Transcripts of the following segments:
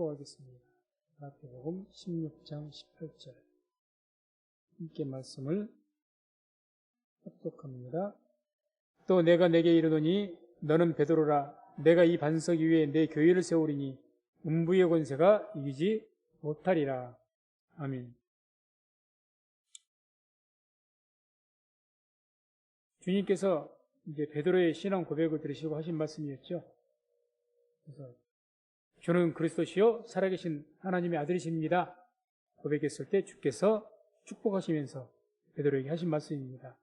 축복하겠습니다. 마태복음 16장 18절 함께 말씀을 합독합니다. 또 내가 내게 이르노니 너는 베드로라. 내가 이 반석 위에 내 교회를 세우리니 음부의 권세가 이기지 못하리라. 아멘. 주님께서 이제 베드로의 신앙 고백을 들으시고 하신 말씀이었죠. 그래서 주는 그리스도시요 살아계신 하나님의 아들이십니다. 고백했을 때 주께서 축복하시면서 베드로에게 하신 말씀입니다.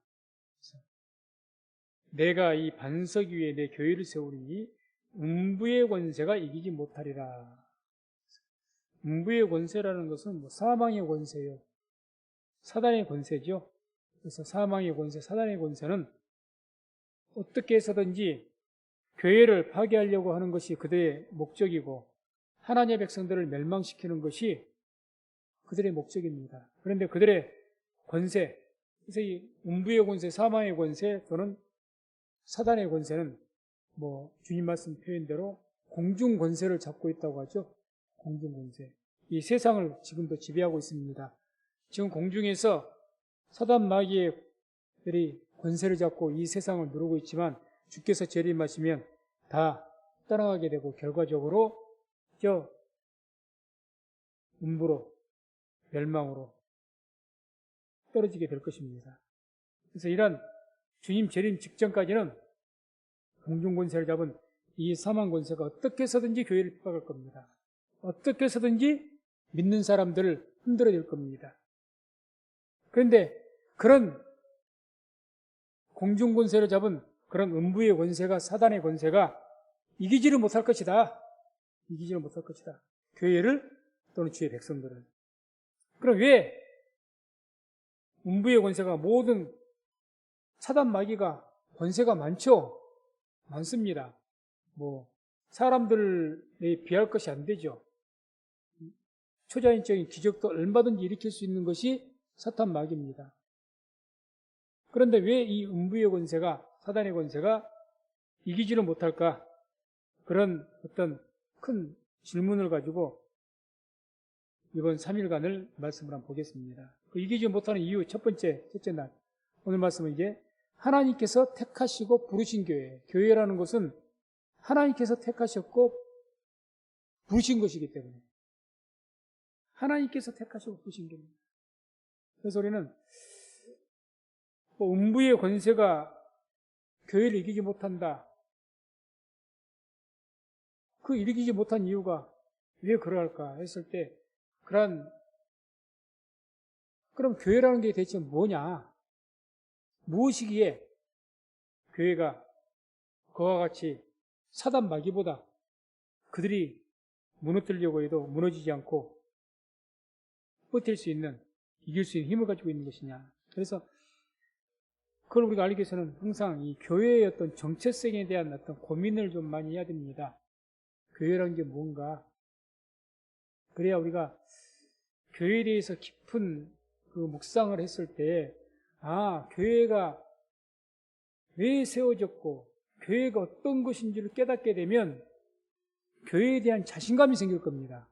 내가 이 반석 위에 내 교회를 세우리니 음부의 권세가 이기지 못하리라. 음부의 권세라는 것은 사망의 권세요. 사단의 권세죠. 그래서 사망의 권세, 사단의 권세는 어떻게 해서든지 교회를 파괴하려고 하는 것이 그들의 목적이고 하나님의 백성들을 멸망시키는 것이 그들의 목적입니다. 그런데 그들의 권세, 그래서 이 음부의 권세, 사망의 권세 또는 사단의 권세는 주님 말씀 표현대로 공중 권세를 잡고 있다고 하죠. 공중 권세. 이 세상을 지금도 지배하고 있습니다. 지금 공중에서 사단 마귀들이 권세를 잡고 이 세상을 누르고 있지만 주께서 재림하시면 다 떠나가게 되고 결과적으로 저 음부로 멸망으로 떨어지게 될 것입니다. 그래서 이런 주님 재림 직전까지는 공중 권세를 잡은 이 사망 권세가 어떻게 해서든지 교회를 핍박할 겁니다. 어떻게 해서든지 믿는 사람들을 흔들어낼 겁니다. 그런데 그런 공중 권세를 잡은 그런 음부의 권세가, 사단의 권세가 이기지를 못할 것이다. 이기지를 못할 것이다. 교회를 또는 주의 백성들을. 그럼 왜 음부의 권세가 모든 사단 마귀가 권세가 많죠? 많습니다. 사람들에 비할 것이 안 되죠. 초자연적인 기적도 얼마든지 일으킬 수 있는 것이 사탄 마귀입니다. 그런데 왜 이 음부의 권세가, 사단의 권세가 이기지를 못할까? 그런 어떤 큰 질문을 가지고 이번 3일간을 말씀을 한번 보겠습니다. 그 이기지 못하는 이유 첫째 날. 오늘 말씀은 이제 하나님께서 택하시고 부르신 교회. 교회라는 것은 하나님께서 택하셨고 부르신 것이기 때문에 하나님께서 택하시고 부르신 교회입니다. 그래서 우리는 음부의 권세가 교회를 이기지 못한다. 그 이기지 못한 이유가 왜 그럴까 했을 때 그럼 교회라는 게 대체 뭐냐? 무엇이기에 교회가 그와 같이 사단 마귀보다 그들이 무너뜨리려고 해도 무너지지 않고 버틸 수 있는, 이길 수 있는 힘을 가지고 있는 것이냐? 그래서 그걸 우리가 알기 위해서는 항상 이 교회의 어떤 정체성에 대한 어떤 고민을 좀 많이 해야 됩니다. 교회라는 게 뭔가? 그래야 우리가 교회에 대해서 깊은 그 묵상을 했을 때, 교회가 왜 세워졌고, 교회가 어떤 것인지를 깨닫게 되면 교회에 대한 자신감이 생길 겁니다.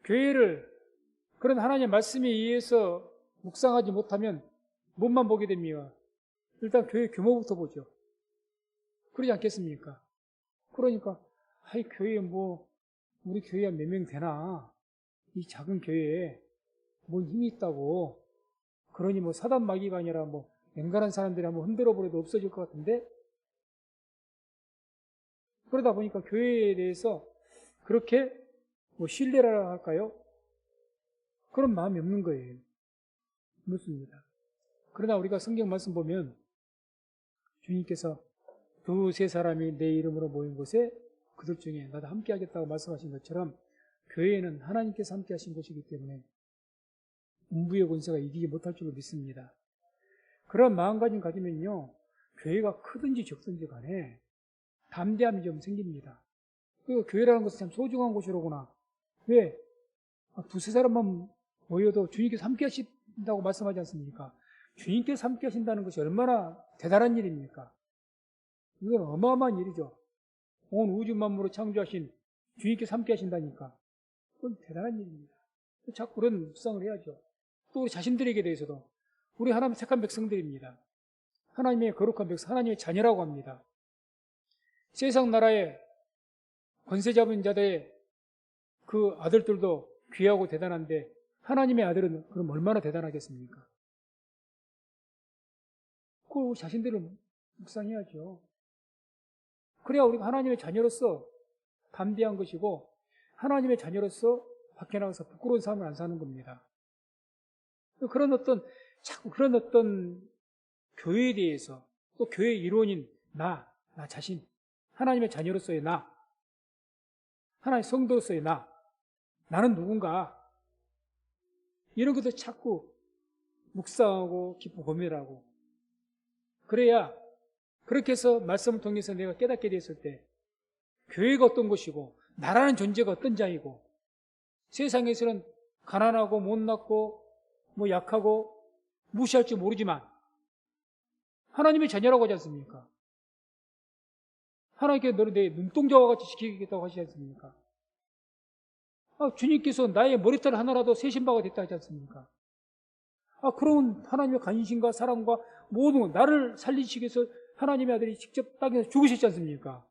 교회를 그런 하나님의 말씀에 의해서 묵상하지 못하면 뭐만 보게 됩니다. 일단 교회 규모부터 보죠. 그러지 않겠습니까? 그러니까 교회에 우리 교회에 몇 명 되나? 이 작은 교회에 뭔 힘이 있다고. 그러니 사단 마귀가 아니라 맹간한 사람들이 한번 흔들어 버려도 없어질 것 같은데? 그러다 보니까 교회에 대해서 그렇게 신뢰라 할까요? 그런 마음이 없는 거예요. 그렇습니다. 그러나 우리가 성경 말씀 보면 주님께서 두세 사람이 내 이름으로 모인 곳에 그들 중에 나도 함께 하겠다고 말씀하신 것처럼 교회는 하나님께서 함께 하신 곳이기 때문에 음부의 권세가 이기지 못할 줄로 믿습니다. 그런 마음가짐 가지면요, 교회가 크든지 적든지 간에 담대함이 좀 생깁니다. 그리고 교회라는 것은 참 소중한 곳이로구나. 왜? 두세 사람만 모여도 주님께서 함께 하신다고 말씀하지 않습니까? 주님께서 함께 하신다는 것이 얼마나 대단한 일입니까? 이건 어마어마한 일이죠. 온 우주 만물을 창조하신 주님께서 함께 하신다니까. 그건 대단한 일입니다. 자꾸 그런 묵상을 해야죠. 또 우리 자신들에게 대해서도 우리 하나님 택한 백성들입니다. 하나님의 거룩한 백성, 하나님의 자녀라고 합니다. 세상 나라의 권세 잡은 자들의 그 아들들도 귀하고 대단한데 하나님의 아들은 그럼 얼마나 대단하겠습니까? 그걸 우리 자신들을 묵상해야죠. 그래야 우리가 하나님의 자녀로서 담대한 것이고 하나님의 자녀로서 밖에 나가서 부끄러운 삶을 안 사는 겁니다. 자꾸 그런 어떤 교회에 대해서 또 교회의 일원인 나 자신, 하나님의 자녀로서의 하나님의 성도로서의 나는 누군가, 이런 것도 자꾸 묵상하고 깊은 고민을 하고, 그래야 그렇게 해서 말씀을 통해서 내가 깨닫게 됐을 때 교회가 어떤 것이고 나라는 존재가 어떤 자이고, 세상에서는 가난하고 못났고 뭐 약하고 무시할 줄 모르지만 하나님의 자녀라고 하지 않습니까? 하나님께 너를 내 눈동자와 같이 지키겠다고 하시지 않습니까? 주님께서 나의 머리털 하나라도 세신바가 됐다 하지 않습니까? 그런 하나님의 관심과 사랑과 모든 것, 나를 살리시기 위해서 하나님의 아들이 직접 땅에서 죽으셨지 않습니까?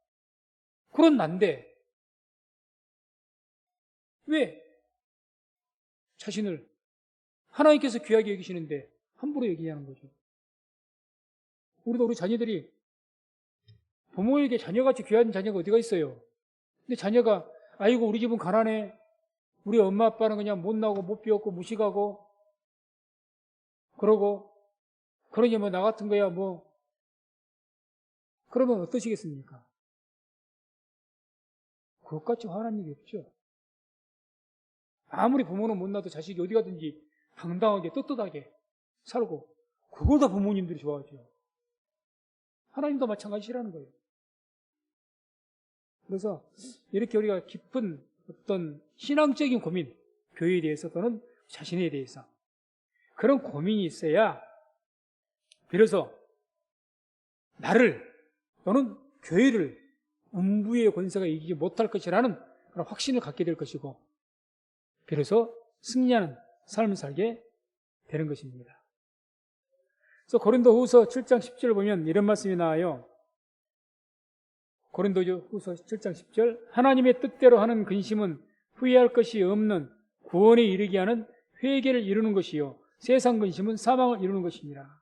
그런 난데 왜 자신을 하나님께서 귀하게 여기시는데 함부로 여기냐는 거죠. 우리도 우리 자녀들이 부모에게 자녀같이 귀한 자녀가 어디가 있어요? 근데 자녀가 아이고 우리 집은 가난해, 우리 엄마 아빠는 그냥 못나고 못 배웠고 무식하고 그러고 그러니 뭐 나 같은 거야 뭐, 그러면 어떠시겠습니까? 그것같이 화난 일이 없죠. 아무리 부모는 못나도 자식이 어디 가든지 당당하게 떳떳하게 살고, 그걸 다 부모님들이 좋아하죠. 하나님도 마찬가지라는 거예요. 그래서 이렇게 우리가 깊은 어떤 신앙적인 고민, 교회에 대해서 또는 자신에 대해서 그런 고민이 있어야 비로소 나를 또는 교회를 음부의 권세가 이기지 못할 것이라는 그런 확신을 갖게 될 것이고, 비로소 승리하는 삶을 살게 되는 것입니다. 그래서 고린도후서 7장 10절 보면 이런 말씀이 나와요. 고린도후서 7장 10절, 하나님의 뜻대로 하는 근심은 후회할 것이 없는 구원에 이르게 하는 회개를 이루는 것이요, 세상 근심은 사망을 이루는 것입니다.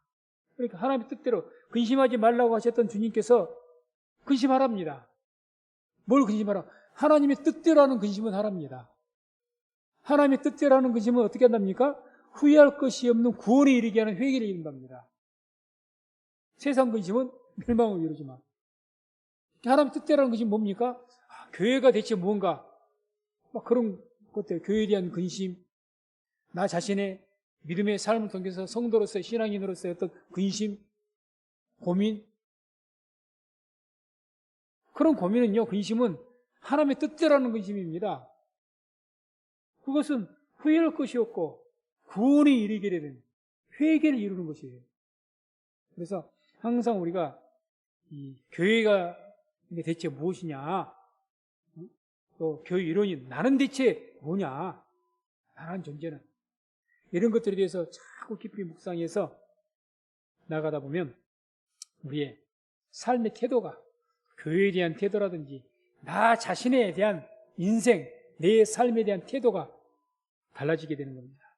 그러니까 하나님의 뜻대로 근심하지 말라고 하셨던 주님께서 근심하랍니다. 뭘 근심하라? 하나님의 뜻대로 하는 근심은 하랍니다. 하나님의 뜻대로 하는 근심은 어떻게 한답니까? 후회할 것이 없는 구원에 이르게 하는 회개를 이룬답니다. 세상 근심은 멸망을 이루지만 하나님 뜻대로 하는 것이 뭡니까? 교회가 대체 뭔가, 막 그런 것들, 교회에 대한 근심, 나 자신의 믿음의 삶을 통해서 성도로서의 신앙인으로서의 어떤 근심, 고민, 그런 고민은요, 근심은 하나님의 뜻대로 하는 근심입니다. 그것은 후회할 것이 없고 구원에 이르게 되는 회개를 이루는 것이에요. 그래서 항상 우리가 이 교회가 대체 무엇이냐, 또 교회 일원인 나는 대체 뭐냐, 나라는 존재는, 이런 것들에 대해서 자꾸 깊이 묵상해서 나가다 보면 우리의 삶의 태도가, 교회에 대한 태도라든지 나 자신에 대한 인생, 내 삶에 대한 태도가 달라지게 되는 겁니다.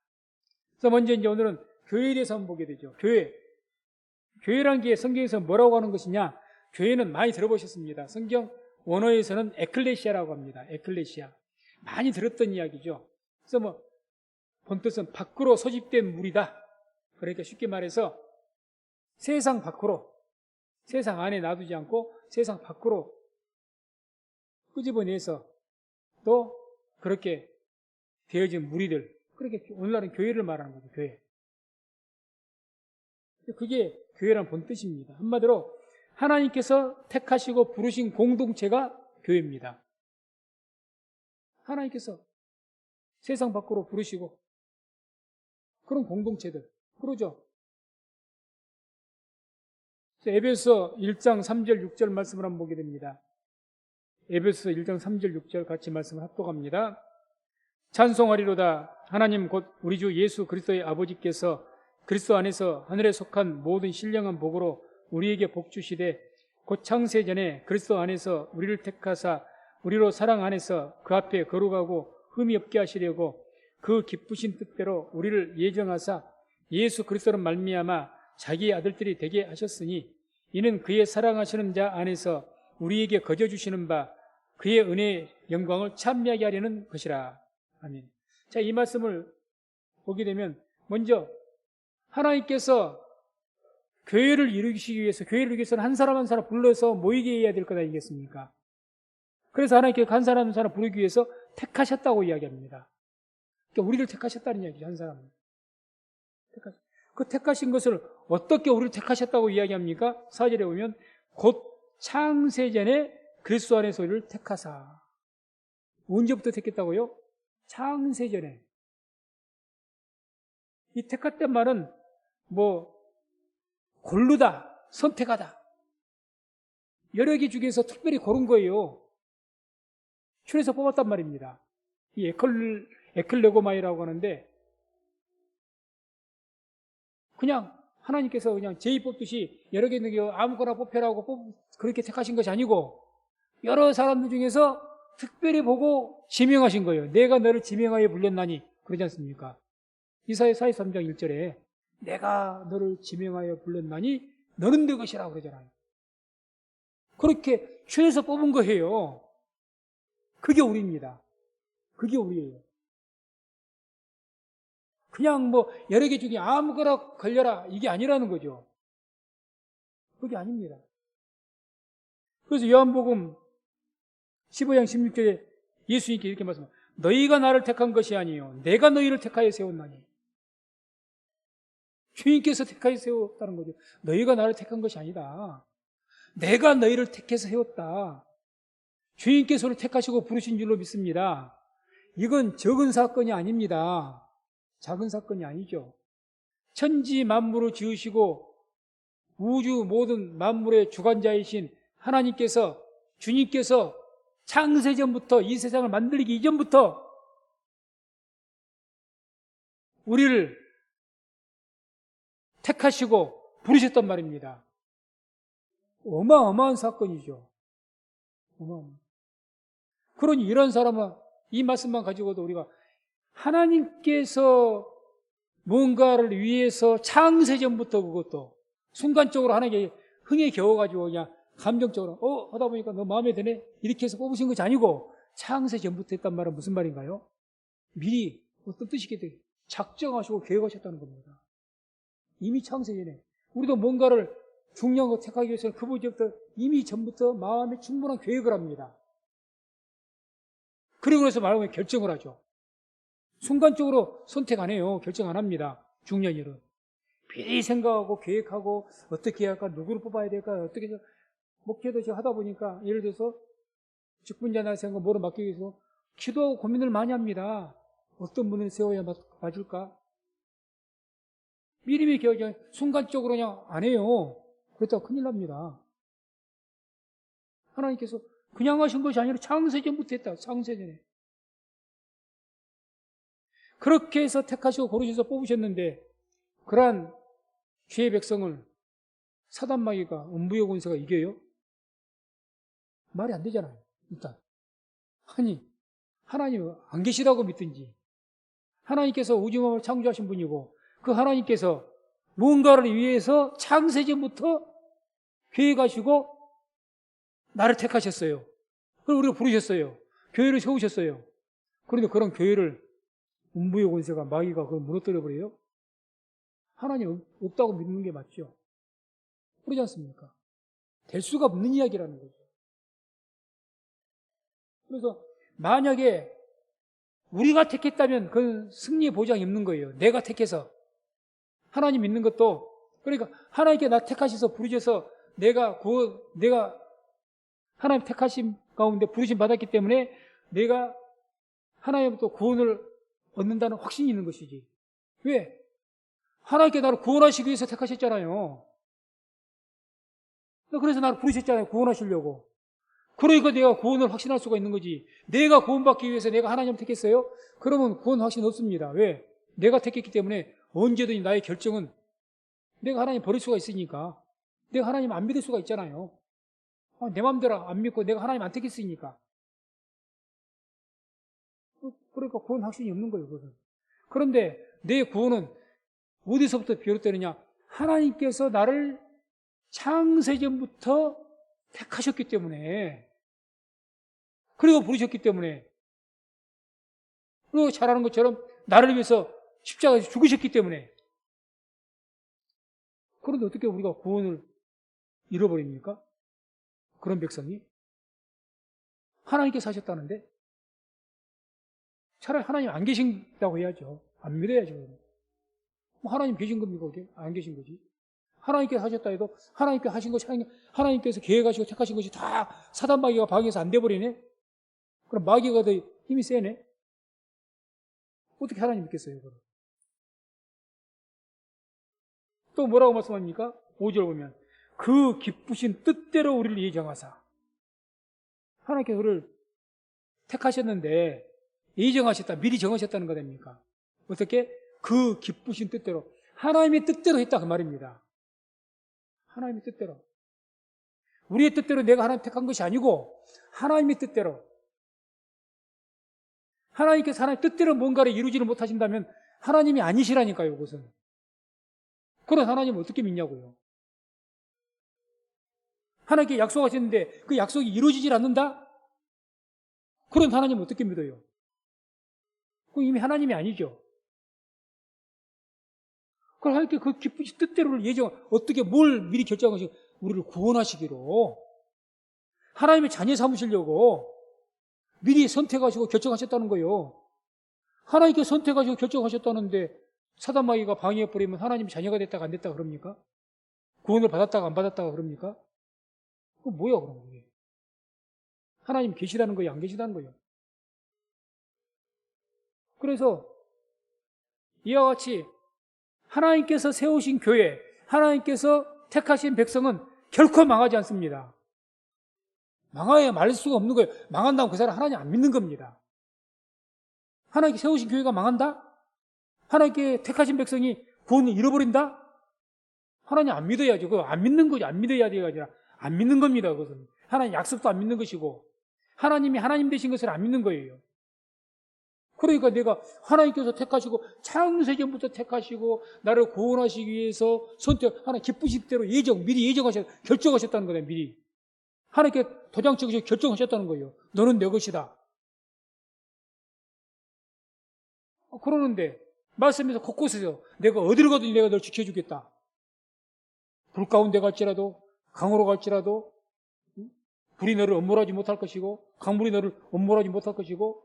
그래서 먼저 이제 오늘은 교회에 대해서 한번 보게 되죠. 교회란 게 성경에서 뭐라고 하는 것이냐? 교회는 많이 들어보셨습니다. 성경 원어에서는 에클레시아라고 합니다. 에클레시아. 많이 들었던 이야기죠. 그래서 뭐 본뜻은 밖으로 소집된 무리다. 그러니까 쉽게 말해서 세상 밖으로, 세상 안에 놔두지 않고 세상 밖으로 끄집어내서 또 그렇게 되어진 무리들, 그렇게 오늘날은 교회를 말하는 거죠. 교회. 그게 교회라는 본뜻입니다. 한마디로 하나님께서 택하시고 부르신 공동체가 교회입니다. 하나님께서 세상 밖으로 부르시고 그런 공동체들, 그러죠. 에베소 1장 3절 6절 말씀을 한번 보게 됩니다. 에베소서 1장 3절 6절 같이 말씀을 합독합니다. 찬송하리로다. 하나님 곧 우리 주 예수 그리스도의 아버지께서 그리스도 안에서 하늘에 속한 모든 신령한 복으로 우리에게 복 주시되 곧 창세 전에 그리스도 안에서 우리를 택하사 우리로 사랑 안에서 그 앞에 거룩하고 흠이 없게 하시려고 그 기쁘신 뜻대로 우리를 예정하사 예수 그리스도로 말미암아 자기의 아들들이 되게 하셨으니 이는 그의 사랑하시는 자 안에서 우리에게 거저 주시는 바 그의 은혜의 영광을 찬미하게 하려는 것이라. 아멘. 자, 이 말씀을 보게 되면 먼저 하나님께서 교회를 이루시기 위해서, 교회를 이루기 위해서는 한 사람 한 사람 불러서 모이게 해야 될 거다 이겠습니까? 그래서 하나님께서 한 사람 한 사람 부르기 위해서 택하셨다고 이야기합니다. 그러니까 우리를 택하셨다는 이야기죠. 한 사람을. 그 택하신 것을 어떻게 우리를 택하셨다고 이야기합니까? 4절에 보면 곧 창세전에 그리스도 안에서 우리를 택하사. 언제부터 택했다고요? 창세전에. 이 택했단 말은 고르다, 선택하다. 여러 개 중에서 특별히 고른 거예요. 춘에서 뽑았단 말입니다. 이 에클레고마이라고 하는데 그냥 하나님께서 그냥 제의 뽑듯이 여러 개 있는 게 아무거나 뽑혀라고 그렇게 택하신 것이 아니고 여러 사람들 중에서 특별히 보고 지명하신 거예요. 내가 너를 지명하여 불렀나니 그러지 않습니까? 이사야 43장 1절에 내가 너를 지명하여 불렀나니 너는 내 것이라고 그러잖아요. 그렇게 춘에서 뽑은 거예요. 그게 우리입니다. 그게 우리예요. 그냥 여러 개 중에 아무거나 걸려라 이게 아니라는 거죠. 그게 아닙니다. 그래서 요한복음 15장 16절에 예수님께 이렇게 말씀합니다. 너희가 나를 택한 것이 아니요 내가 너희를 택하여 세웠나니. 주님께서 택하여 세웠다는 거죠. 너희가 나를 택한 것이 아니다. 내가 너희를 택해서 세웠다. 주님께서를 택하시고 부르신 줄로 믿습니다. 이건 적은 사건이 아닙니다. 작은 사건이 아니죠. 천지 만물을 지으시고 우주 모든 만물의 주관자이신 하나님께서, 주님께서 창세전부터 이 세상을 만들기 이전부터 우리를 택하시고 부르셨단 말입니다. 어마어마한 사건이죠. 그러니 이런 사람은 이 말씀만 가지고도 우리가 하나님께서 뭔가를 위해서 창세전부터 그것도 순간적으로 하나님께 흥에 겨워가지고 그냥 감정적으로 하다 보니까 너 마음에 드네? 이렇게 해서 뽑으신 것이 아니고 창세전부터 했단 말은 무슨 말인가요? 미리 어떤 뜻이겠대? 작정하시고 계획하셨다는 겁니다. 이미 창세전에 우리도 뭔가를 중요한 거 택하기 위해서는 그분부터 이미 전부터 마음에 충분한 계획을 합니다. 그리고 그래서 말하면 결정을 하죠. 순간적으로 선택 안 해요. 결정 안 합니다. 중요한 일은. 미리 생각하고 계획하고 어떻게 해야 할까, 누구를 뽑아야 될까, 어떻게 해서 목회도 하다 보니까 예를 들어서 직분자나 생각 뭐를 맡기기 위해서 기도하고 고민을 많이 합니다. 어떤 분을 세워야 맞을까? 미리미리 계획, 순간적으로 그냥 안 해요. 그렇다고 큰일 납니다. 하나님께서 그냥 하신 것이 아니라 창세전부터 했다. 창세전에. 그렇게 해서 택하시고 고르셔서 뽑으셨는데 그러한 주의 백성을 사단마귀가 음부의 권세가 이겨요? 말이 안 되잖아요. 일단 아니 하나님 안 계시다고 믿든지 하나님께서 우주만을 창조하신 분이고 그 하나님께서 무언가를 위해서 창세전부터 계획하시고 나를 택하셨어요. 그리고 우리가 부르셨어요. 교회를 세우셨어요. 그런데 그런 교회를 음부의 권세가 마귀가 그걸 무너뜨려 버려요? 하나님 없다고 믿는 게 맞죠? 그러지 않습니까? 될 수가 없는 이야기라는 거죠. 그래서 만약에 우리가 택했다면 그건 승리의 보장이 없는 거예요. 내가 택해서. 하나님 믿는 것도 그러니까 하나님께 나 택하셔서 부르셔서 내가 하나님 택하심 가운데 부르심 받았기 때문에 내가 하나님부터 구원을 얻는다는 확신이 있는 것이지. 왜? 하나님께 나를 구원하시기 위해서 택하셨잖아요. 그래서 나를 부르셨잖아요. 구원하시려고. 그러니까 내가 구원을 확신할 수가 있는 거지. 내가 구원받기 위해서 내가 하나님을 택했어요? 그러면 구원 확신 없습니다. 왜? 내가 택했기 때문에 언제든지 나의 결정은 내가 하나님 버릴 수가 있으니까. 내가 하나님 안 믿을 수가 있잖아요. 내 마음대로 안 믿고 내가 하나님 안 택했으니까. 그러니까 구원 확신이 없는 거예요, 그것은. 그런데 내 구원은 어디서부터 비롯되느냐? 하나님께서 나를 창세전부터 택하셨기 때문에, 그리고 부르셨기 때문에, 그리고 잘 아는 것처럼 나를 위해서 십자가에서 죽으셨기 때문에. 그런데 어떻게 우리가 구원을 잃어버립니까? 그런 백성이? 하나님께서 하셨다는데? 차라리 하나님 안 계신다고 해야죠. 안 믿어야죠. 뭐 하나님 계신 겁니까? 그게? 안 계신 거지. 하나님께서 하셨다 해도 하나님께서 하신 것이, 하나님께서 계획하시고 택하신 것이 다 사단 마귀가 방해해서 안 돼버리네? 그럼 마귀가 더 힘이 세네? 어떻게 하나님 믿겠어요, 그럼? 또 뭐라고 말씀합니까? 5절 보면 그 기쁘신 뜻대로 우리를 예정하사. 하나님께서 우리를 택하셨는데 예정하셨다, 미리 정하셨다는 거 됩니까? 어떻게? 그 기쁘신 뜻대로, 하나님의 뜻대로 했다 그 말입니다. 하나님의 뜻대로. 우리의 뜻대로 내가 하나님 택한 것이 아니고 하나님의 뜻대로. 하나님께서 하나님 뜻대로 뭔가를 이루지를 못하신다면 하나님이 아니시라니까요, 그것은. 그런 하나님을 어떻게 믿냐고요. 하나님께 약속하셨는데 그 약속이 이루어지질 않는다? 그런 하나님을 어떻게 믿어요? 그럼 이미 하나님이 아니죠. 그럼 하나님께 그 기쁘신 뜻대로를 어떻게 뭘 미리 결정하시고 우리를 구원하시기로 하나님의 자녀 삼으시려고 미리 선택하시고 결정하셨다는 거예요. 하나님께 선택하시고 결정하셨다는데 사단마귀가 방해해버리면 하나님이 자녀가 됐다가 안 됐다가 그럽니까? 구원을 받았다가 안 받았다가 그럽니까? 그건 뭐야 그럼 그게? 하나님 계시다는 거예요, 안 계시다는 거예요? 그래서 이와 같이 하나님께서 세우신 교회, 하나님께서 택하신 백성은 결코 망하지 않습니다. 망해야 말릴 수가 없는 거예요. 망한다면 그 사람 하나님 안 믿는 겁니다. 하나님께 세우신 교회가 망한다? 하나님께 택하신 백성이 구원을 잃어버린다? 하나님 안 믿어야죠. 그거 안 믿는 거지. 안 믿어야 돼가 아니라 안 믿는 겁니다. 그것은. 하나님 약속도 안 믿는 것이고 하나님이 하나님 되신 것을 안 믿는 거예요. 그러니까 내가 하나님께서 택하시고 창세전부터 택하시고 나를 구원하시기 위해서 하나님 기쁘신 대로 미리 결정하셨다는 거예요. 미리 하나님께 도장 찍으시고 결정하셨다는 거예요. 너는 내 것이다. 그러는데 말씀에서 곳곳에서 내가 어디를 가든지 내가 널 지켜주겠다. 불 가운데 갈지라도 강으로 갈지라도 불이 너를 엄몰하지 못할 것이고 강물이 너를 엄몰하지 못할 것이고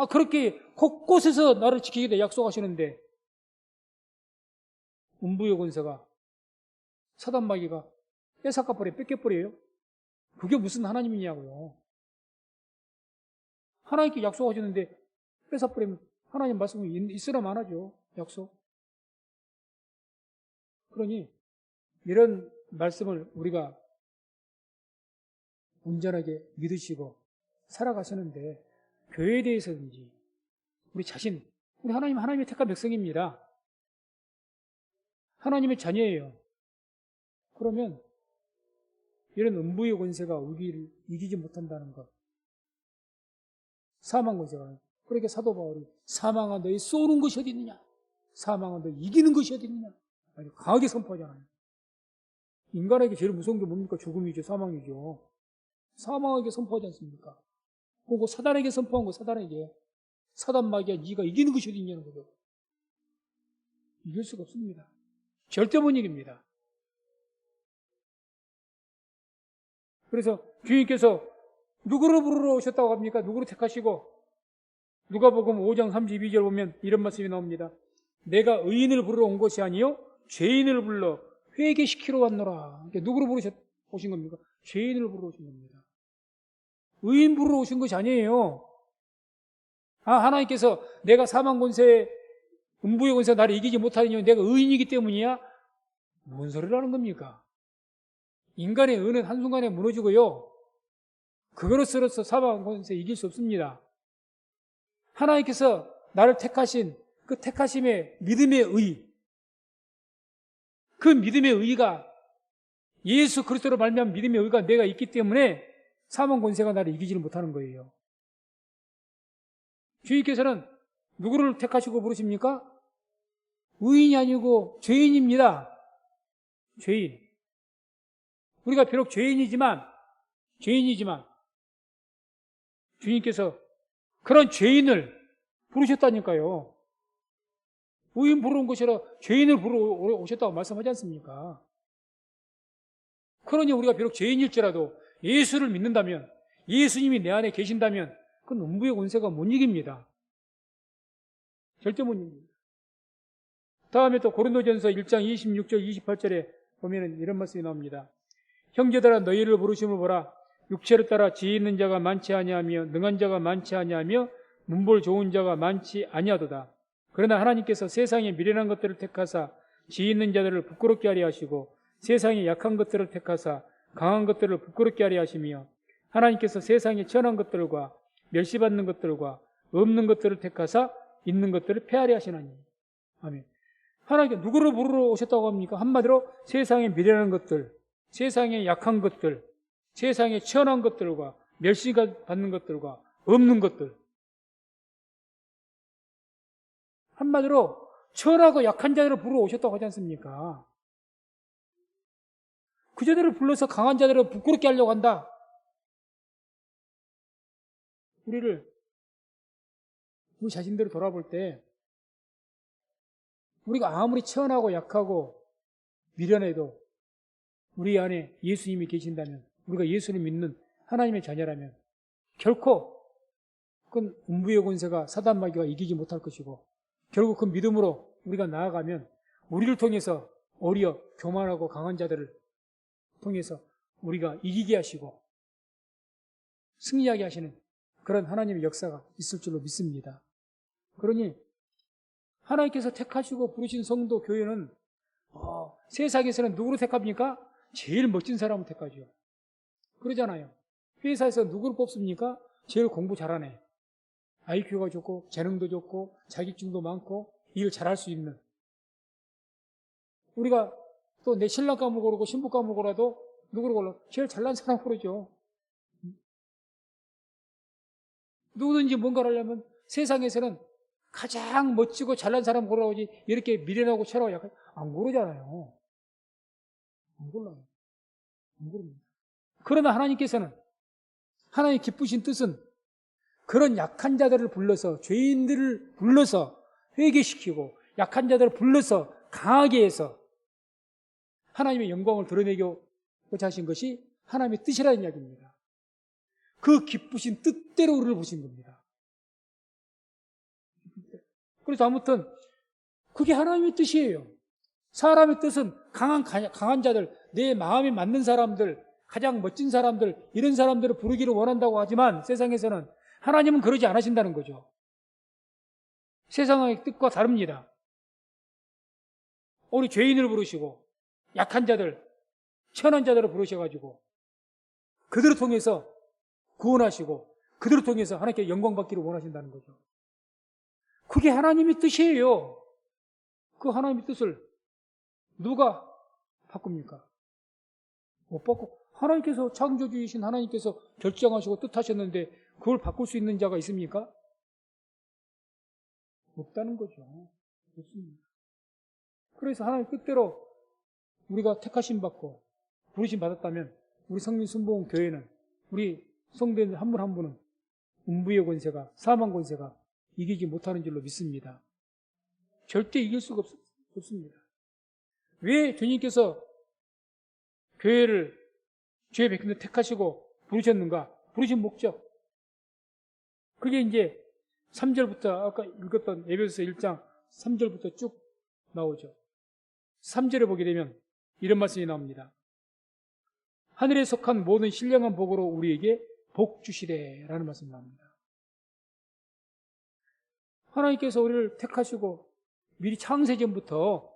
그렇게 곳곳에서 나를 지키겠다 약속하시는데 음부의 권세가 사단마귀가 뺏겨버려요. 그게 무슨 하나님이냐고요. 하나님께 약속하셨는데 뺏어버리면 하나님 말씀이 있으나 마나죠. 약속. 그러니 이런 말씀을 우리가 온전하게 믿으시고 살아가시는데 교회에 대해서든지 우리 자신, 우리 하나님의 택한 백성입니다. 하나님의 자녀예요. 그러면 이런 음부의 권세가 우리를 이기지 못한다는 것. 사망 권세가. 그렇게 사도 바울이 사망아 너희 쏘는 것이 어디 있느냐? 사망아 너희 이기는 것이 어디 있느냐? 아주 강하게 선포하잖아요. 인간에게 제일 무서운 게 뭡니까? 죽음이죠. 사망이죠. 사망에게 선포하지 않습니까? 그리고 사단에게 선포한 거, 사단에게. 사단 마귀야, 네가 이기는 것이 어디 있냐는 거죠. 이길 수가 없습니다. 절대 못 이깁니다. 그래서 주님께서 누구를 부르러 오셨다고 합니까? 누구를 택하시고 누가복음 5장 32절 보면 이런 말씀이 나옵니다. 내가 의인을 부르러 온 것이 아니요 죄인을 불러 회개시키러 왔노라. 누구를 오신 겁니까? 죄인을 부르러 오신 겁니다. 의인 부르러 오신 것이 아니에요. 하나님께서 내가 사망 권세, 음부의 권세 나를 이기지 못하느냐 내가 의인이기 때문이야? 뭔 소리를 하는 겁니까? 인간의 의는 한순간에 무너지고요. 그것으로서 사망 권세 이길 수 없습니다. 하나님께서 나를 택하신 그 택하심의 믿음의 의, 그 믿음의 의가 예수 그리스도로 말미암은 믿음의 의가 내가 있기 때문에 사망 권세가 나를 이기지를 못하는 거예요. 주님께서는 누구를 택하시고 부르십니까? 의인이 아니고 죄인입니다. 죄인. 우리가 비록 죄인이지만 주님께서 그런 죄인을 부르셨다니까요. 의인 부르는 것이라 죄인을 부르러 오셨다고 말씀하지 않습니까? 그러니 우리가 비록 죄인일지라도 예수를 믿는다면, 예수님이 내 안에 계신다면 그건 음부의 권세가 못 이깁니다. 절대 못 이깁니다. 다음에 또 고린도전서 1장 26절 28절에 보면 이런 말씀이 나옵니다. 형제들아 너희를 부르심을 보라. 육체를 따라 지혜 있는 자가 많지 아니하며 능한 자가 많지 아니하며 문볼 좋은 자가 많지 아니하도다. 그러나 하나님께서 세상의 미련한 것들을 택하사 지혜 있는 자들을 부끄럽게 하려 하시고 세상의 약한 것들을 택하사 강한 것들을 부끄럽게 하려 하시며 하나님께서 세상의 천한 것들과 멸시받는 것들과 없는 것들을 택하사 있는 것들을 폐하려 하시나니. 아멘. 하나님께 누구를 부르러 오셨다고 합니까? 한마디로 세상의 미련한 것들, 세상의 약한 것들, 세상의 천한 것들과 멸시받는 것들과 없는 것들. 한마디로 천하고 약한 자들을 부르러 오셨다고 하지 않습니까? 그 자들을 불러서 강한 자들을 부끄럽게 하려고 한다. 우리 자신들을 돌아볼 때 우리가 아무리 천하고 약하고 미련해도 우리 안에 예수님이 계신다면, 우리가 예수를 믿는 하나님의 자녀라면 결코 그건 음부의 권세가 사단 마귀가 이기지 못할 것이고, 결국 그 믿음으로 우리가 나아가면 우리를 통해서 어리어 교만하고 강한 자들을 통해서 우리가 이기게 하시고 승리하게 하시는 그런 하나님의 역사가 있을 줄로 믿습니다. 그러니 하나님께서 택하시고 부르신 성도 교회는 세상에서는 누구를 택합니까? 제일 멋진 사람을 택하죠. 그러잖아요. 회사에서 누구를 뽑습니까? 제일 공부 잘하네. IQ가 좋고 재능도 좋고 자격증도 많고 일을 잘할 수 있는. 우리가 또 내 신랑감을 고르고 신부감을 고르도 누구를 골라? 제일 잘난 사람 고르죠. 누구든지 뭔가를 하려면 세상에서는 가장 멋지고 잘난 사람 고르지 이렇게 미련하고 철하고 약간 안 고르잖아요. 안 골라요. 안 고릅니다. 그러나 하나님께서는 하나님 기쁘신 뜻은 그런 약한 자들을 불러서 죄인들을 불러서 회개시키고 약한 자들을 불러서 강하게 해서 하나님의 영광을 드러내고자 하신 것이 하나님의 뜻이라는 이야기입니다. 그 기쁘신 뜻대로 우리를 보신 겁니다. 그래서 아무튼 그게 하나님의 뜻이에요. 사람의 뜻은 강한 자들, 내 마음에 맞는 사람들, 가장 멋진 사람들, 이런 사람들을 부르기를 원한다고 하지만 세상에서는 하나님은 그러지 않으신다는 거죠. 세상의 뜻과 다릅니다. 우리 죄인을 부르시고 약한 자들, 천한 자들을 부르셔가지고 그들을 통해서 구원하시고 그들을 통해서 하나님께 영광 받기를 원하신다는 거죠. 그게 하나님의 뜻이에요. 그 하나님의 뜻을 누가 바꿉니까? 못 바꾸고 하나님께서 창조주이신 하나님께서 결정하시고 뜻하셨는데 그걸 바꿀 수 있는 자가 있습니까? 없다는 거죠. 없습니다. 그래서 하나님 뜻대로 우리가 택하심 받고 부르심 받았다면 우리 성민 순복음 교회는 우리 성도들 한 분 한 분은 음부의 권세가 사망 권세가 이기지 못하는 줄로 믿습니다. 절대 이길 수가 없습니다. 왜 주님께서 교회를 죄 백성들 택하시고 부르셨는가? 부르신 목적. 그게 이제 3절부터 아까 읽었던 에베소서 1장 3절부터 쭉 나오죠. 3절에 보게 되면 이런 말씀이 나옵니다. 하늘에 속한 모든 신령한 복으로 우리에게 복 주시되 라는 말씀이 나옵니다. 하나님께서 우리를 택하시고 미리 창세전부터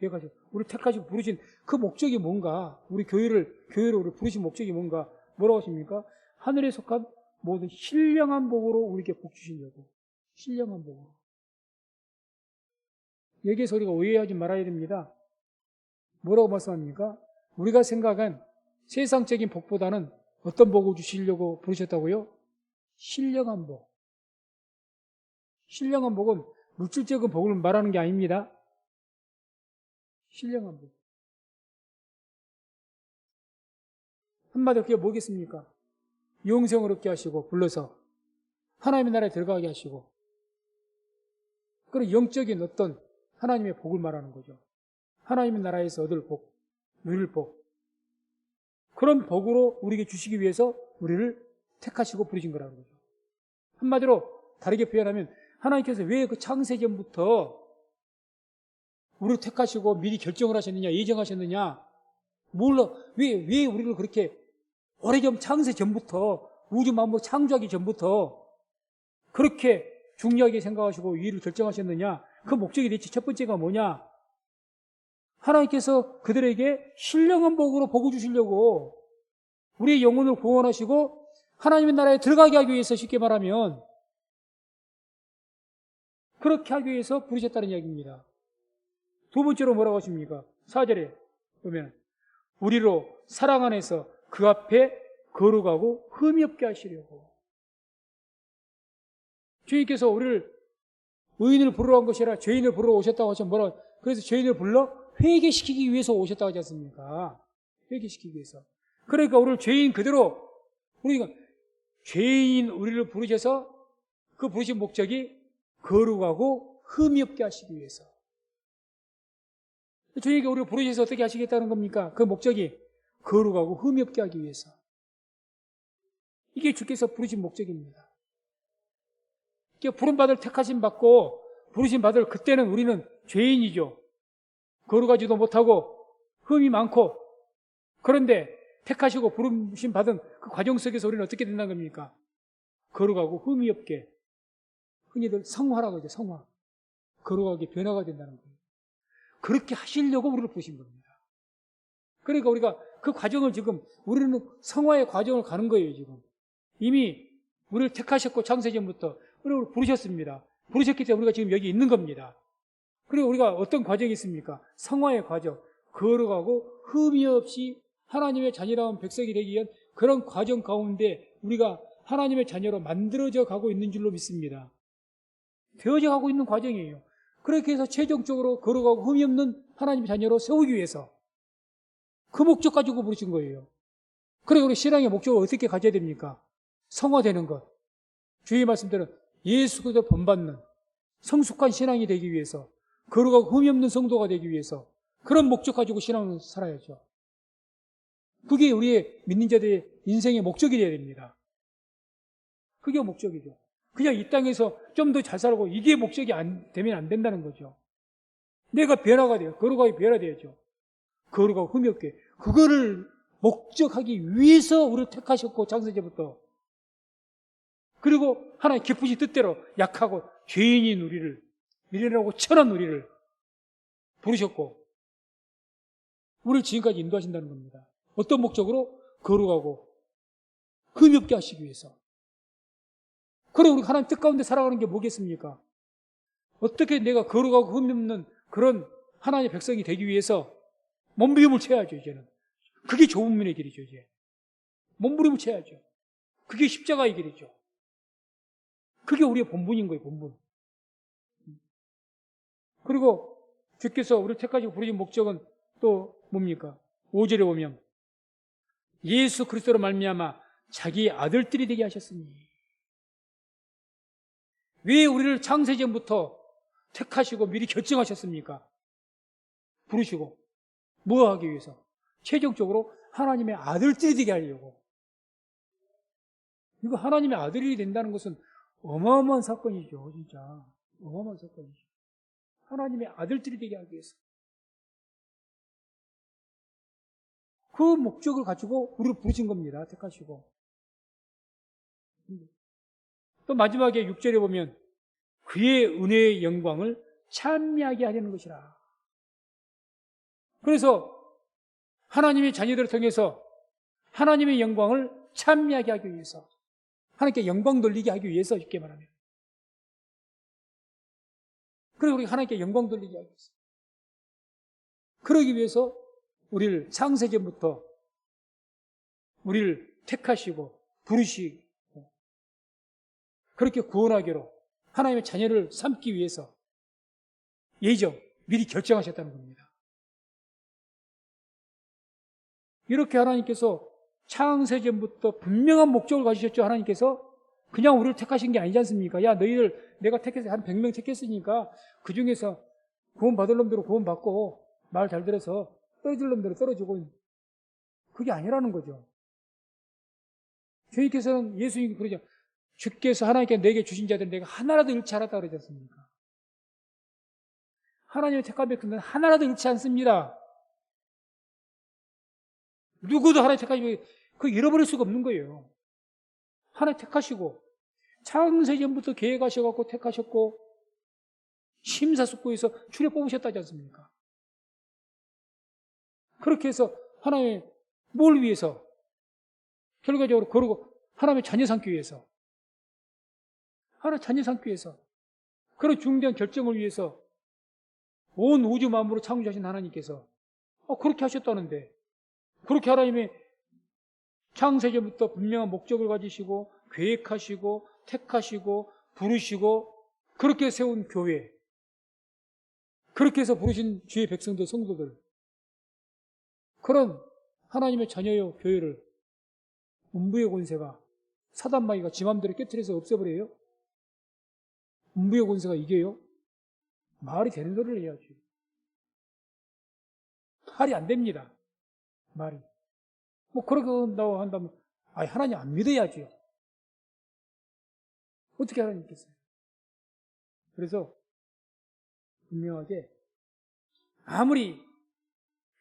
계획하셨고, 우리 택하시고 부르신 그 목적이 뭔가, 우리 교회를 우리 부르신 목적이 뭔가, 뭐라고 하십니까? 하늘에 속한 모든 신령한 복으로 우리에게 복 주시려고. 신령한 복으로. 여기에서 우리가 오해하지 말아야 됩니다. 뭐라고 말씀합니까? 우리가 생각한 세상적인 복보다는 어떤 복을 주시려고 부르셨다고요? 신령한 복. 신령한 복은 물질적인 복을 말하는 게 아닙니다. 신령한 복. 한마디로 그게 뭐겠습니까? 영생을 얻게 하시고 불러서 하나님의 나라에 들어가게 하시고, 그런 영적인 어떤 하나님의 복을 말하는 거죠. 하나님의 나라에서 얻을 복, 누릴 복. 그런 복으로 우리에게 주시기 위해서 우리를 택하시고 부르신 거라는 거죠. 한마디로 다르게 표현하면 하나님께서 왜 그 창세전부터 우리를 택하시고 미리 결정을 하셨느냐, 예정하셨느냐, 몰라. 왜 우리를 그렇게 오래전 창세전부터, 우주 만물 창조하기 전부터 그렇게 중요하게 생각하시고 위를 결정하셨느냐? 그 목적이 대체 첫 번째가 뭐냐? 하나님께서 그들에게 신령한 복으로 복을 주시려고, 우리의 영혼을 구원하시고 하나님의 나라에 들어가게 하기 위해서, 쉽게 말하면 그렇게 하기 위해서 부르셨다는 이야기입니다. 두 번째로 뭐라고 하십니까? 4절에 보면 우리로 사랑 안에서 그 앞에 거룩하고 흠이 없게 하시려고. 주님께서 우리를 의인을 부르러 온 것이 아니라 죄인을 부르러 오셨다고 하셔. 뭐라? 그래서 죄인을 불러 회개시키기 위해서 오셨다고 하지 않습니까? 회개시키기 위해서. 그러니까 우리를 죄인 그대로, 우리가 죄인 우리를 부르셔서 그 부르신 목적이 거룩하고 흠이 없게 하시기 위해서. 주님께 우리를 부르셔서 어떻게 하시겠다는 겁니까? 그 목적이 거룩하고 흠이 없게 하기 위해서. 이게 주께서 부르신 목적입니다. 부름받을 택하심 받고 부르심 받을 그때는 우리는 죄인이죠. 거룩하지도 못하고 흠이 많고. 그런데 택하시고 부르심 받은 그 과정 속에서 우리는 어떻게 된다는 겁니까? 거룩하고 흠이 없게, 흔히들 성화라고 하죠. 성화. 거룩하게 변화가 된다는 거예요. 그렇게 하시려고 우리를 부르신 겁니다. 그러니까 우리가 그 과정을 지금, 우리는 성화의 과정을 가는 거예요. 지금 이미 우리를 택하셨고 창세전부터 우리를 부르셨습니다. 부르셨기 때문에 우리가 지금 여기 있는 겁니다. 그리고 우리가 어떤 과정이 있습니까? 성화의 과정, 거룩하고 흠이 없이 하나님의 자녀라는 백성이 되기 위한 그런 과정 가운데 우리가 하나님의 자녀로 만들어져 가고 있는 줄로 믿습니다. 되어져 가고 있는 과정이에요. 그렇게 해서 최종적으로 거룩하고 흠이 없는 하나님의 자녀로 세우기 위해서 그 목적 가지고 부르신 거예요. 그리고 우리 신앙의 목적을 어떻게 가져야 됩니까? 성화되는 것. 주의 말씀대로 예수 그리스도 본받는 성숙한 신앙이 되기 위해서, 거룩하고 흠이 없는 성도가 되기 위해서 그런 목적 가지고 신앙을 살아야죠. 그게 우리의 믿는 자들의 인생의 목적이 되어야 됩니다. 그게 목적이죠. 그냥 이 땅에서 좀 더 잘 살고 이게 목적이 되면 안 된다는 거죠. 내가 변화가 돼요. 거룩하게 변화돼야죠. 거룩하고 흠이 없게. 그거를 목적하기 위해서 우리를 택하셨고 창세전부터. 그리고 하나님 기쁘신 뜻대로 약하고 죄인인 우리를, 미련하고 천한 우리를 부르셨고 우리를 지금까지 인도하신다는 겁니다. 어떤 목적으로? 거룩하고 흠이 없게 하시기 위해서. 그래, 우리 하나님 뜻 가운데 살아가는 게 뭐겠습니까? 어떻게 내가 거룩하고 흠이 없는 그런 하나님의 백성이 되기 위해서 몸부림을 쳐야죠, 이제는. 그게 조문의 길이죠, 이제. 몸부림을 쳐야죠. 그게 십자가의 길이죠. 그게 우리의 본분인 거예요, 본분. 그리고 주께서 우리를 택하시고 부르신 목적은 또 뭡니까? 5절에 보면 예수 그리스도로 말미암아 자기 아들들이 되게 하셨으니. 왜 우리를 창세전부터 택하시고 미리 결정하셨습니까? 부르시고 뭐 하기 위해서? 최종적으로 하나님의 아들들이 되게 하려고. 이거 하나님의 아들이 된다는 것은 어마어마한 사건이죠, 진짜. 어마어마한 사건이죠. 하나님의 아들들이 되게 하기 위해서. 그 목적을 가지고 우리를 부르신 겁니다. 택하시고. 또 마지막에 6절에 보면 그의 은혜의 영광을 찬미하게 하려는 것이라. 그래서 하나님의 자녀들을 통해서 하나님의 영광을 찬미하게 하기 위해서, 하나님께 영광 돌리게 하기 위해서, 쉽게 말하면. 그리고 우리 하나님께 영광 돌리게 하기 위해서. 그러기 위해서 우리를 창세전부터 우리를 택하시고 부르시고 그렇게 구원하기로 하나님의 자녀를 삼기 위해서 예정, 미리 결정하셨다는 겁니다. 이렇게 하나님께서 창세전부터 분명한 목적을 가지셨죠. 하나님께서 그냥 우리를 택하신 게 아니지 않습니까? 야, 너희들 내가 택해서 한 100명 택했으니까 그 중에서 구원 받을 놈들은 구원 받고 말 잘 들어서 떨어질 놈들은 떨어지고, 그게 아니라는 거죠. 주님께서는, 예수님이 그러죠. 주께서 하나님께 내게 주신 자들은 내가 하나라도 잃지 않았다 그러지 않습니까? 하나님의 택한 백성들은 하나라도 잃지 않습니다. 누구도 하나님 택하시면 그거 잃어버릴 수가 없는 거예요. 하나님 택하시고 창세전부터 계획하셔갖고 택하셨고 심사숙고해서 추려 뽑으셨다지 않습니까? 그렇게 해서 하나님의 뭘 위해서? 결과적으로 그러고 하나님의 자녀 삼기 위해서, 하나님의 자녀 삼기 위해서, 그런 중대한 결정을 위해서 온 우주 만물을 창조하신 하나님께서 그렇게 하셨다는데, 그렇게 하나님의 창세전부터 분명한 목적을 가지시고 계획하시고 택하시고 부르시고 그렇게 세운 교회, 그렇게 해서 부르신 주의 백성들, 성도들, 그런 하나님의 자녀의 교회를 음부의 권세가, 사단 마귀가 지 맘대로 깨트려서 없애버려요? 음부의 권세가 이겨요? 말이 되는 소리를 해야지. 말이 안 됩니다. 말이. 뭐 그렇게 한다면 하나님 안 믿어야지요. 어떻게 하나님 믿겠어요? 그래서 분명하게 아무리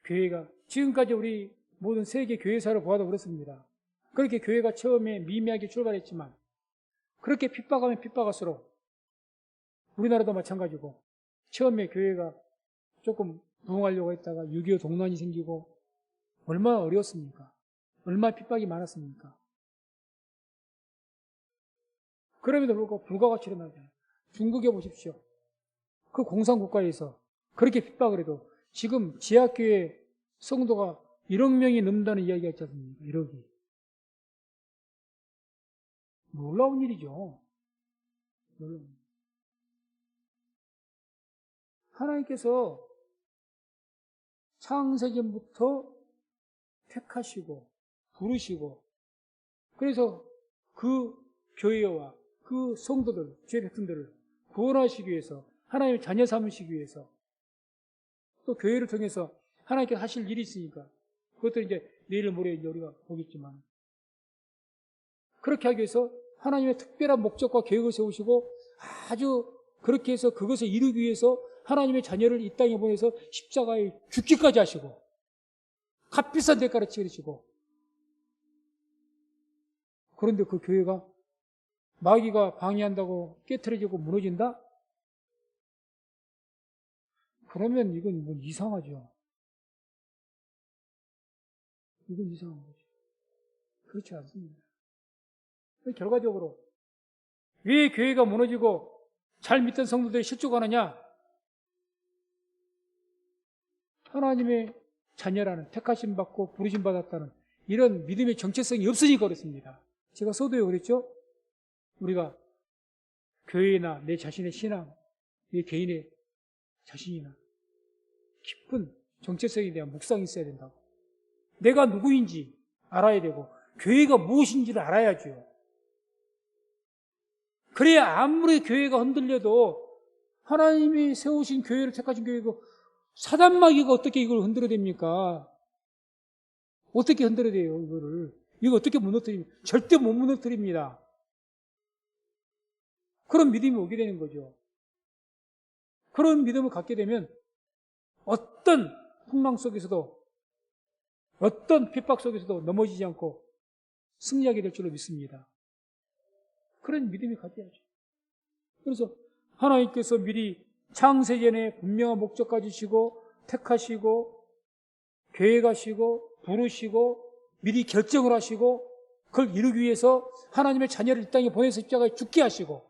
교회가 지금까지 우리 모든 세계 교회사를 보아도 그렇습니다. 그렇게 교회가 처음에 미미하게 출발했지만 그렇게 핍박하면 핍박할수록, 우리나라도 마찬가지고 처음에 교회가 조금 부흥하려고 했다가 6.25 동란이 생기고 얼마나 어려웠습니까? 얼마나 핍박이 많았습니까? 그럼에도 불구하고 불가가 일어나잖아요. 중국에 보십시오. 그 공산국가에서 그렇게 핍박을 해도 지금 지하교회 성도가 1억 명이 넘는다는 이야기가 있지 않습니까? 1억이. 놀라운 일이죠. 놀라운 일. 하나님께서 창세전부터 택하시고 부르시고, 그래서 그 교회와 그 성도들, 주의 백성들을 구원하시기 위해서, 하나님의 자녀 삼으시기 위해서, 또 교회를 통해서 하나님께서 하실 일이 있으니까, 그것도 이제 내일 모레 우리가 보겠지만, 그렇게 하기 위해서 하나님의 특별한 목적과 계획을 세우시고, 아주 그렇게 해서 그것을 이루기 위해서 하나님의 자녀를 이 땅에 보내서 십자가에 죽기까지 하시고 값비싼 대가를 치르시고, 그런데 그 교회가 마귀가 방해한다고 깨트려지고 무너진다? 그러면 이건 뭐 이상하죠. 이건 이상한 거죠. 그렇지 않습니다. 결과적으로 왜 교회가 무너지고 잘 믿던 성도들이 실족하느냐? 하나님의 자녀라는, 택하심 받고 부르심 받았다는 이런 믿음의 정체성이 없으니까 그렇습니다. 제가 서두에 그랬죠? 우리가 교회나 내 자신의 신앙, 내 개인의 자신이나 깊은 정체성에 대한 묵상이 있어야 된다고. 내가 누구인지 알아야 되고 교회가 무엇인지를 알아야죠. 그래야 아무리 교회가 흔들려도 하나님이 세우신 교회를 택하신 교회고, 사단마귀가 어떻게 이걸 흔들어댑니까? 어떻게 흔들어대요, 이거를? 이거 어떻게 무너뜨립니까? 절대 못 무너뜨립니다. 그런 믿음이 오게 되는 거죠. 그런 믿음을 갖게 되면 어떤 풍랑 속에서도, 어떤 핍박 속에서도 넘어지지 않고 승리하게 될 줄로 믿습니다. 그런 믿음이 가져야죠. 그래서 하나님께서 미리 창세전에 분명한 목적 가지시고 택하시고 교회 가시고 부르시고 미리 결정을 하시고 그걸 이루기 위해서 하나님의 자녀를 이 땅에 보내서 십자가에 죽게 하시고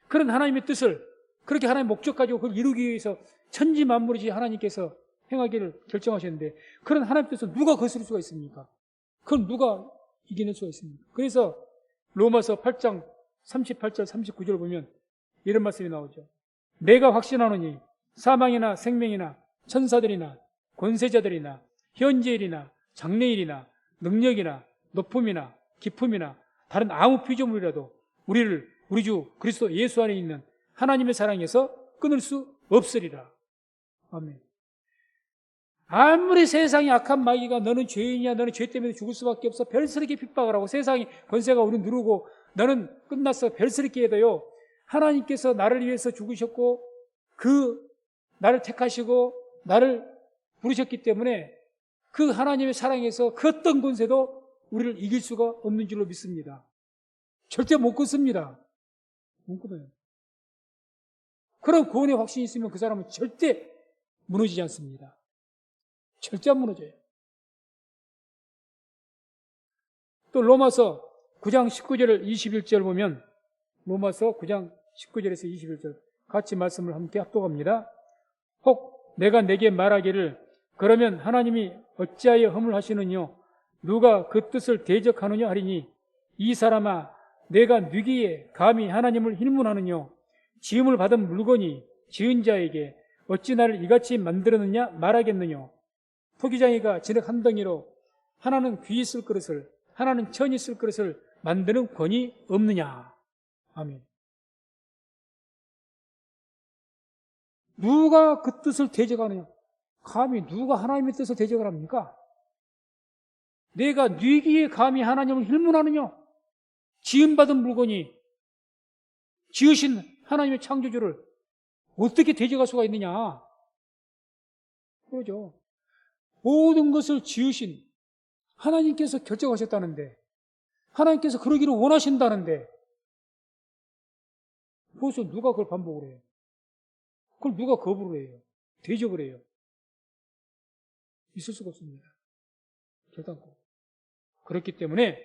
그런 하나님의 뜻을 그렇게 하나님의 목적 가지고 그걸 이루기 위해서 천지 만물이지 하나님께서 행하기를 결정하셨는데 그런 하나님의 뜻을 누가 거스를 수가 있습니까? 그걸 누가 이겨낼 수가 있습니까? 그래서 로마서 8장 38절 39절 보면 이런 말씀이 나오죠. 내가 확신하노니 사망이나 생명이나 천사들이나 권세자들이나 현재일이나 장래일이나 능력이나 높음이나 깊음이나 다른 아무 피조물이라도 우리를 우리 주 그리스도 예수 안에 있는 하나님의 사랑에서 끊을 수 없으리라. 아멘. 아무리 세상이 악한 마귀가 너는 죄인이야, 너는 죄 때문에 죽을 수밖에 없어, 별스럽게 핍박을 하고 세상이 권세가 우리 누르고 너는 끝났어, 별스럽게 해도요, 하나님께서 나를 위해서 죽으셨고 나를 택하시고 나를 부르셨기 때문에 그 하나님의 사랑에서 그 어떤 권세도 우리를 이길 수가 없는 줄로 믿습니다. 절대 못 끊습니다. 못 끊어요. 그런 구원의 확신이 있으면 그 사람은 절대 무너지지 않습니다. 절대 안 무너져요. 또 로마서 9장 19절 21절 보면 로마서 9장 19절에서 21절 같이 말씀을 함께 합독합니다. 혹 내가 내게 말하기를 그러면 하나님이 어찌하여 허물하시느뇨 누가 그 뜻을 대적하느냐 하리니 이 사람아 내가 누기에 감히 하나님을 힐문하느뇨 지음을 받은 물건이 지은 자에게 어찌 나를 이같이 만들었느냐 말하겠느뇨 토기장이가 진흙 한 덩이로 하나는 귀 쓸 그릇을 하나는 천이 쓸 그릇을 만드는 권이 없느냐. 아멘. 누가 그 뜻을 대적하느냐? 감히 누가 하나님의 뜻을 대적을 합니까? 내가 뉘기에 감히 하나님을 힐문하느냐? 지음받은 물건이 지으신 하나님의 창조주를 어떻게 대적할 수가 있느냐? 그러죠. 모든 것을 지으신 하나님께서 결정하셨다는데 하나님께서 그러기를 원하신다는데 그것을 누가 그걸 반복을 해요? 그걸 누가 거부를 해요? 대적을 해요? 있을 수가 없습니다. 결단코. 그렇기 때문에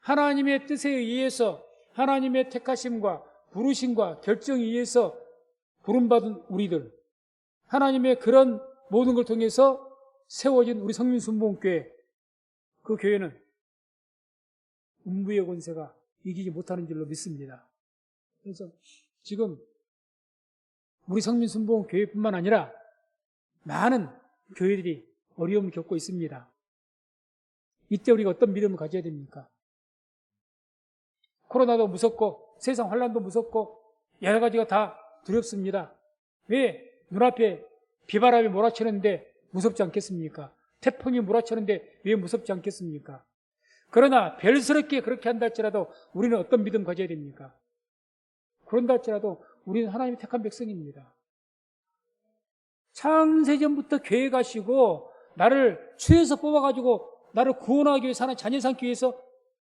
하나님의 뜻에 의해서 하나님의 택하심과 부르심과 결정에 의해서 부름받은 우리들 하나님의 그런 모든 걸 통해서 세워진 우리 성민순복음교회 그 교회는 음부의 권세가 이기지 못하는 줄로 믿습니다. 그래서 지금 우리 성민순복음교회뿐만 아니라 많은 교회들이 어려움을 겪고 있습니다. 이때 우리가 어떤 믿음을 가져야 됩니까? 코로나도 무섭고 세상 환란도 무섭고 여러 가지가 다 두렵습니다. 왜? 눈앞에 비바람이 몰아치는데 무섭지 않겠습니까? 태풍이 몰아치는데 왜 무섭지 않겠습니까? 그러나 별스럽게 그렇게 한다 할지라도 우리는 어떤 믿음 가져야 됩니까? 그런다 할지라도 우리는 하나님의 택한 백성입니다. 창세전부터 교회 가시고 나를 추에서 뽑아가지고 나를 구원하기 위해서 하나님 자녀 삼기 위해서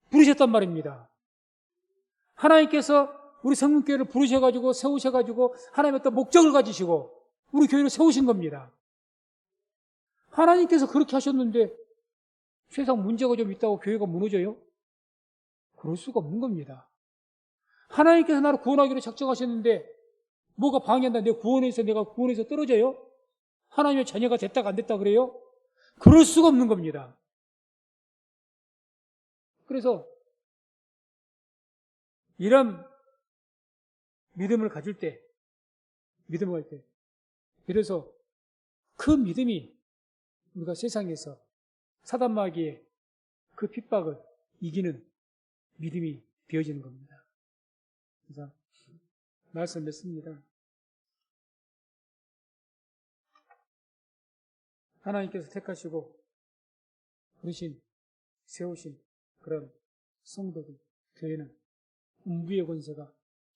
부르셨단 말입니다. 하나님께서 우리 성문교회를 부르셔가지고 세우셔가지고 하나님의 어떤 목적을 가지시고 우리 교회를 세우신 겁니다. 하나님께서 그렇게 하셨는데 세상 문제가 좀 있다고 교회가 무너져요? 그럴 수가 없는 겁니다. 하나님께서 나를 구원하기로 작정하셨는데 뭐가 방해한다? 내가 구원해서 떨어져요? 하나님의 자녀가 됐다가 안 됐다 그래요? 그럴 수가 없는 겁니다. 그래서 이런 믿음을 가질 때, 그래서 그 믿음이 우리가 세상에서 사단마귀의 그 핍박을 이기는 믿음이 되어지는 겁니다. 그래서 말씀 맺습니다. 하나님께서 택하시고 부르신, 세우신 그런 성도들, 교회는 음부의 권세가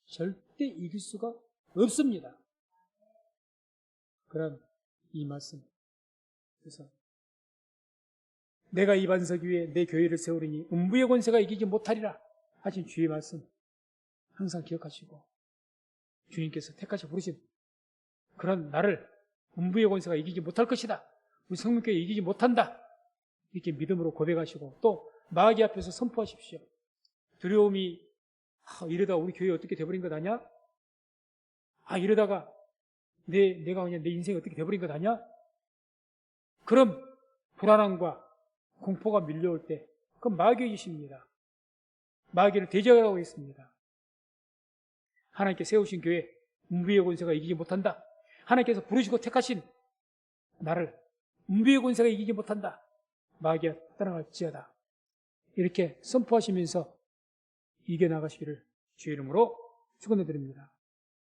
절대 이길 수가 없습니다. 그런 이 말씀. 그래서 내가 이 반석 위에 내 교회를 세우리니 음부의 권세가 이기지 못하리라 하신 주의 말씀 항상 기억하시고 주님께서 택하셔 부르신 그런 나를 음부의 권세가 이기지 못할 것이다. 우리 성민교회 이기지 못한다. 이렇게 믿음으로 고백하시고 또 마귀 앞에서 선포하십시오. 두려움이 이러다가 우리 교회 어떻게 돼버린 것 아니야? 이러다가 내가 그냥 내 인생이 어떻게 돼버린 것 아니야? 그럼 불안함과 공포가 밀려올 때 그건 마귀의 짓입니다. 마귀를 대적하고 있습니다. 하나님께 세우신 교회 음부의 권세가 이기지 못한다. 하나님께서 부르시고 택하신 나를 음부의 권세가 이기지 못한다. 마귀가 떠나갈지어다. 이렇게 선포하시면서 이겨나가시기를 주의 이름으로 축원해드립니다.